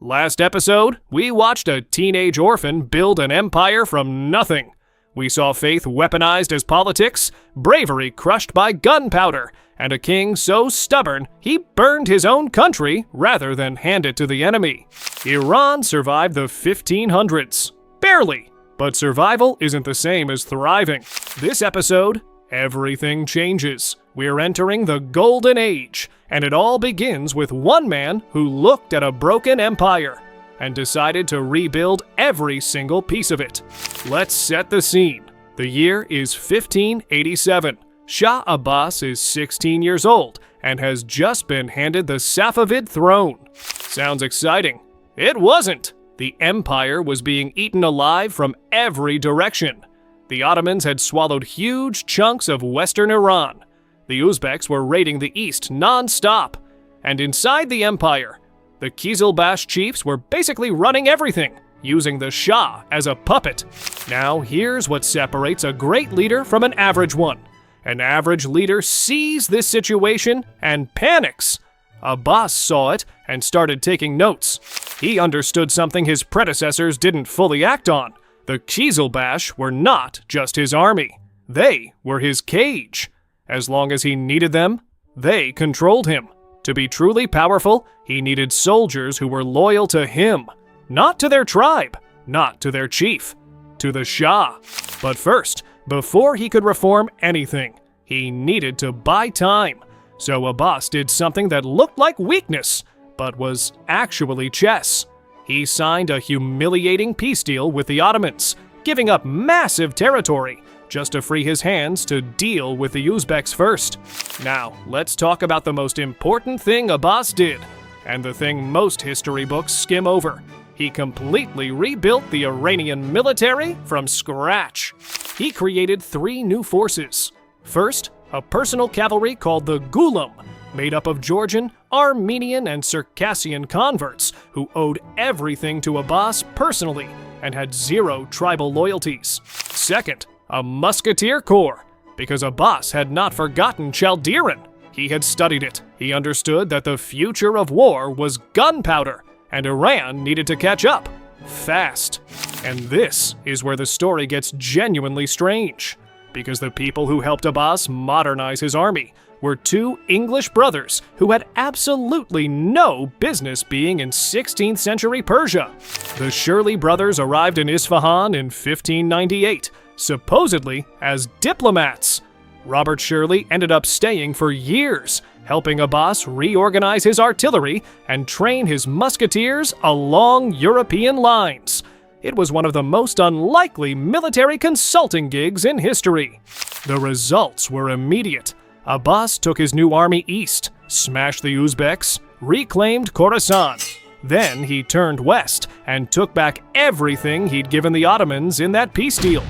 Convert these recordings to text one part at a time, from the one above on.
Last episode, we watched a teenage orphan build an empire from nothing. We saw faith weaponized as politics, bravery crushed by gunpowder, and a king so stubborn he burned his own country rather than hand it to the enemy. Iran survived the 1500s. Barely. But survival isn't the same as thriving. This episode, everything changes. We're entering the Golden Age, and it all begins with one man who looked at a broken empire and decided to rebuild every single piece of it. Let's set the scene. The year is 1587. Shah Abbas is 16 years old and has just been handed the Safavid throne. Sounds exciting. It wasn't. The empire was being eaten alive from every direction. The Ottomans had swallowed huge chunks of western Iran. The Uzbeks were raiding the east non-stop. And inside the empire, the Qizilbash chiefs were basically running everything, using the Shah as a puppet. Now here's what separates a great leader from an average one. An average leader sees this situation and panics. Abbas saw it and started taking notes. He understood something his predecessors didn't fully act on. The Qizilbash were not just his army. They were his cage. As long as he needed them, they controlled him. To be truly powerful, he needed soldiers who were loyal to him. Not to their tribe, not to their chief, to the Shah. But first, before he could reform anything, he needed to buy time. So Abbas did something that looked like weakness, but was actually chess. He signed a humiliating peace deal with the Ottomans, giving up massive territory just to free his hands to deal with the Uzbeks first. Now, let's talk about the most important thing Abbas did, and the thing most history books skim over. He completely rebuilt the Iranian military from scratch. He created 3 new forces. First, a personal cavalry called the Gulam, made up of Georgian, Armenian, and Circassian converts who owed everything to Abbas personally and had 0 tribal loyalties. Second, a musketeer corps, because Abbas had not forgotten Chaldean. He had studied it. He understood that the future of war was gunpowder, and Iran needed to catch up fast. And this is where the story gets genuinely strange, because the people who helped Abbas modernize his army were 2 English brothers who had absolutely no business being in 16th century Persia. The Sherley brothers arrived in Isfahan in 1598, supposedly as diplomats. Robert Sherley ended up staying for years, helping Abbas reorganize his artillery and train his musketeers along European lines. It was one of the most unlikely military consulting gigs in history. The results were immediate. Abbas took his new army east, smashed the Uzbeks, reclaimed Khorasan. Then he turned west and took back everything he'd given the Ottomans in that peace deal.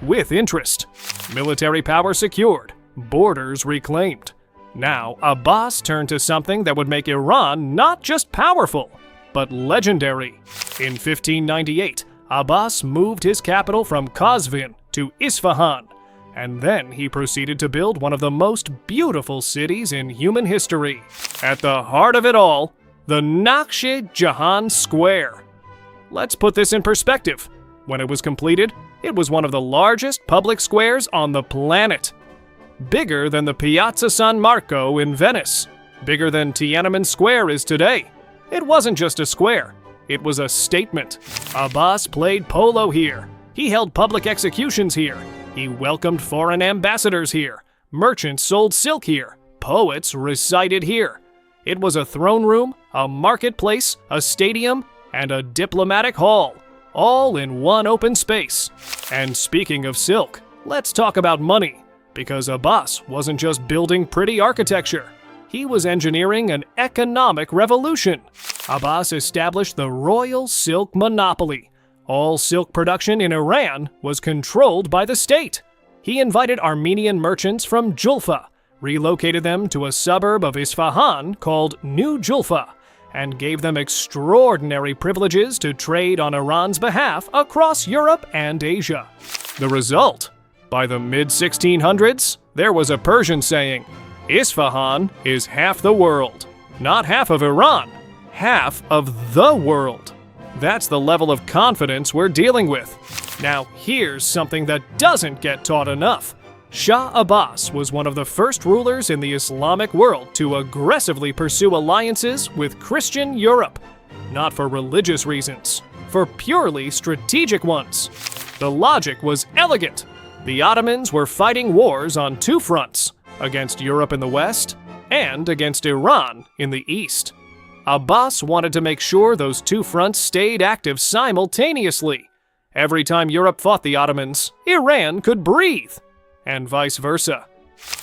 With interest. Military power secured. Borders reclaimed. Now, Abbas turned to something that would make Iran not just powerful, but legendary. In 1598, Abbas moved his capital from Qazvin to Isfahan, and then he proceeded to build one of the most beautiful cities in human history. At the heart of it all, the Naqsh-e Square. Let's put this in perspective. When it was completed, it was one of the largest public squares on the planet. Bigger than the Piazza San Marco in Venice. Bigger than Tiananmen Square is today. It wasn't just a square. It was a statement. Abbas played polo here. He held public executions here. He welcomed foreign ambassadors here. Merchants sold silk here. Poets recited here. It was a throne room, a marketplace, a stadium, and a diplomatic hall. All in one open space. And speaking of silk, let's talk about money, because Abbas wasn't just building pretty architecture. He was engineering an economic revolution. Abbas established the royal silk monopoly. All silk production in Iran was controlled by the state. He invited Armenian merchants from Julfa, relocated them to a suburb of Isfahan called New Julfa, and gave them extraordinary privileges to trade on Iran's behalf across Europe and Asia. The result? By the mid-1600s, there was a Persian saying, "Isfahan is half the world." Not half of Iran, half of the world. That's the level of confidence we're dealing with. Now, here's something that doesn't get taught enough. Shah Abbas was one of the first rulers in the Islamic world to aggressively pursue alliances with Christian Europe. Not for religious reasons, for purely strategic ones. The logic was elegant. The Ottomans were fighting wars on two fronts, against Europe in the west and against Iran in the east. Abbas wanted to make sure those two fronts stayed active simultaneously. Every time Europe fought the Ottomans, Iran could breathe, and vice versa.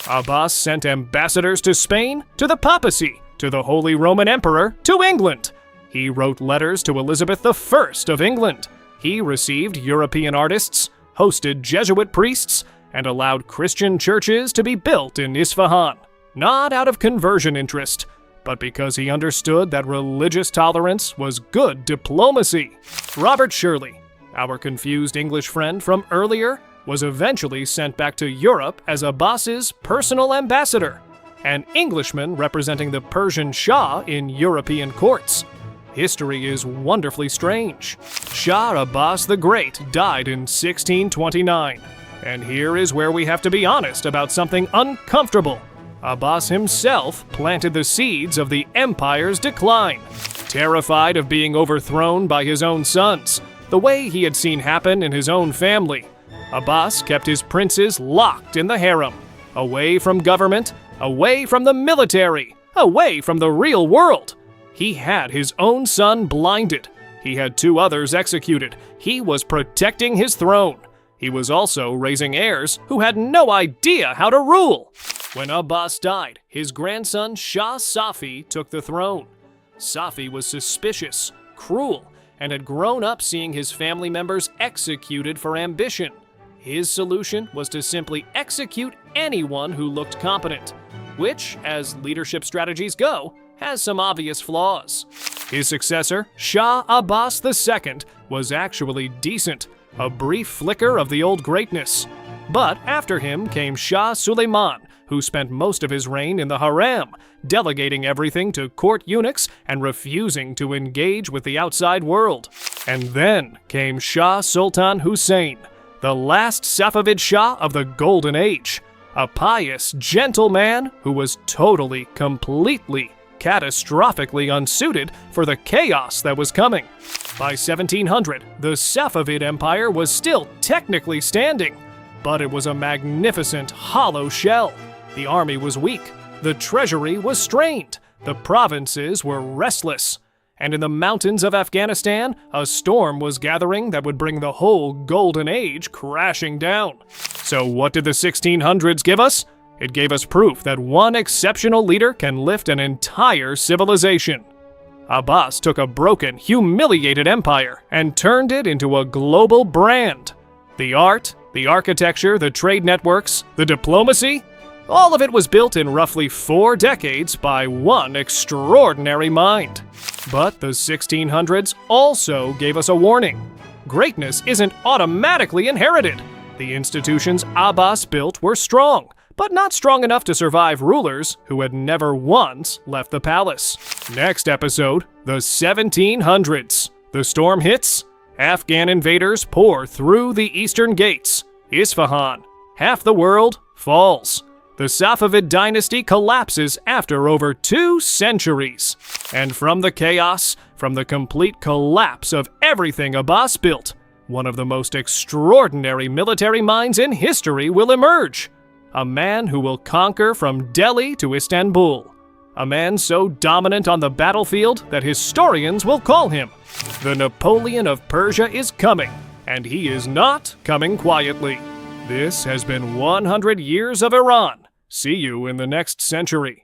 Abbas sent ambassadors to Spain, to the papacy, to the Holy Roman Emperor, to England. He wrote letters to Elizabeth I of England. He received European artists, hosted Jesuit priests, and allowed Christian churches to be built in Isfahan, not out of conversion interest, but because he understood that religious tolerance was good diplomacy. Robert Shirley, our confused English friend from earlier, was eventually sent back to Europe as Abbas's personal ambassador, an Englishman representing the Persian Shah in European courts. History is wonderfully strange. Shah Abbas the Great died in 1629, and here is where we have to be honest about something uncomfortable. Abbas himself planted the seeds of the empire's decline. Terrified of being overthrown by his own sons, the way he had seen happen in his own family, Abbas kept his princes locked in the harem, away from government, away from the military, away from the real world. He had his own son blinded. He had two others executed. He was protecting his throne. He was also raising heirs who had no idea how to rule. When Abbas died, his grandson Shah Safi took the throne. Safi was suspicious, cruel, and had grown up seeing his family members executed for ambition. His solution was to simply execute anyone who looked competent, which, as leadership strategies go, has some obvious flaws. His successor, Shah Abbas II, was actually decent, a brief flicker of the old greatness. But after him came Shah Suleiman, who spent most of his reign in the Harem, delegating everything to court eunuchs and refusing to engage with the outside world. And then came Shah Sultan Hussein, the last Safavid Shah of the Golden Age, a pious, gentle man who was totally, completely, catastrophically unsuited for the chaos that was coming. By 1700, the Safavid Empire was still technically standing, but it was a magnificent hollow shell. The army was weak, the treasury was strained, the provinces were restless, and in the mountains of Afghanistan, a storm was gathering that would bring the whole Golden Age crashing down. So what did the 1600s give us? It gave us proof that one exceptional leader can lift an entire civilization. Abbas took a broken, humiliated empire and turned it into a global brand. The art, the architecture, the trade networks, the diplomacy, all of it was built in roughly 4 decades by one extraordinary mind. But the 1600s also gave us a warning. Greatness isn't automatically inherited. The institutions Abbas built were strong, but not strong enough to survive rulers who had never once left the palace. Next episode, the 1700s. The storm hits. Afghan invaders pour through the eastern gates. Isfahan. Half the world falls. The Safavid dynasty collapses after over 2 centuries. And from the chaos, from the complete collapse of everything Abbas built, one of the most extraordinary military minds in history will emerge. A man who will conquer from Delhi to Istanbul. A man so dominant on the battlefield that historians will call him. The Napoleon of Persia is coming, and he is not coming quietly. This has been 100 Years of Iran. See you in the next century.